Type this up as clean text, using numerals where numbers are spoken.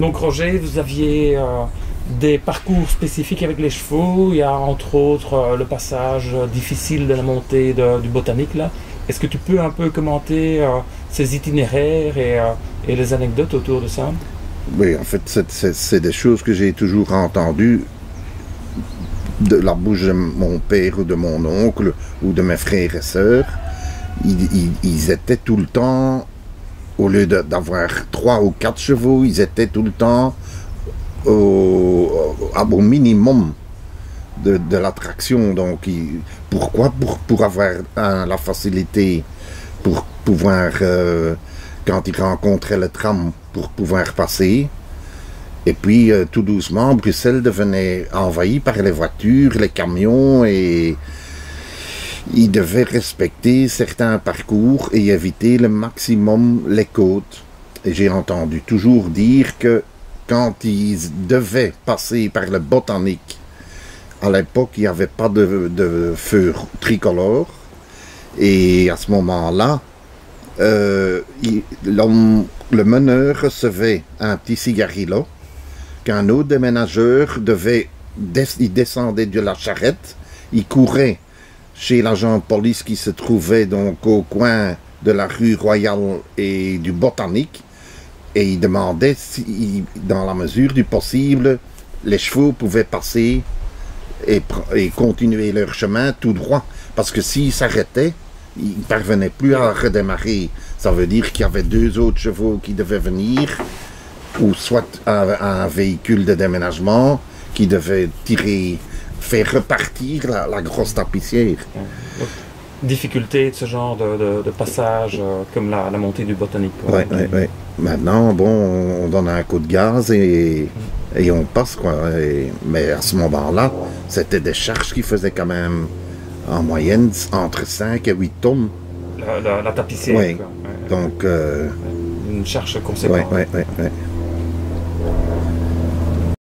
Donc Roger, vous aviez des parcours spécifiques avec les chevaux. Il y a entre autres le passage difficile de la montée du botanique là. Est-ce que tu peux un peu commenter ces itinéraires et les anecdotes autour de ça? Oui, en fait, c'est des choses que j'ai toujours entendues de la bouche de mon père ou de mon oncle ou de mes frères et sœurs. Ils étaient tout le temps, au lieu d'avoir 3 ou 4 chevaux, ils étaient tout le temps au minimum de l'attraction. Donc, pourquoi? Pour avoir la facilité, pour pouvoir, quand ils rencontraient le tram, pour pouvoir passer. Et puis, tout doucement, Bruxelles devenait envahie par les voitures, les camions, et ils devaient respecter certains parcours et éviter le maximum les côtes. Et j'ai entendu toujours dire que quand ils devaient passer par le botanique, à l'époque, il n'y avait pas de feu tricolore. Et à ce moment-là, le meneur recevait un petit cigarillo qu'un autre déménageur il descendait de la charrette, il courait chez l'agent de police qui se trouvait donc au coin de la rue Royale et du Botanique, et il demandait si, dans la mesure du possible, les chevaux pouvaient passer et continuer leur chemin tout droit, parce que s'ils s'arrêtaient, ils ne parvenaient plus à redémarrer. Ça veut dire qu'il y avait 2 autres chevaux qui devaient venir, ou soit un véhicule de déménagement qui devait faire repartir la grosse tapissière. Difficulté de ce genre de passage comme la montée du botanique. Oui. Maintenant, bon, on donne un coup de gaz et on passe, quoi. Mais à ce moment-là, c'était des charges qui faisaient quand même en moyenne entre 5 et 8 tonnes. La tapissière. Oui. Donc, une charge conséquente. Oui.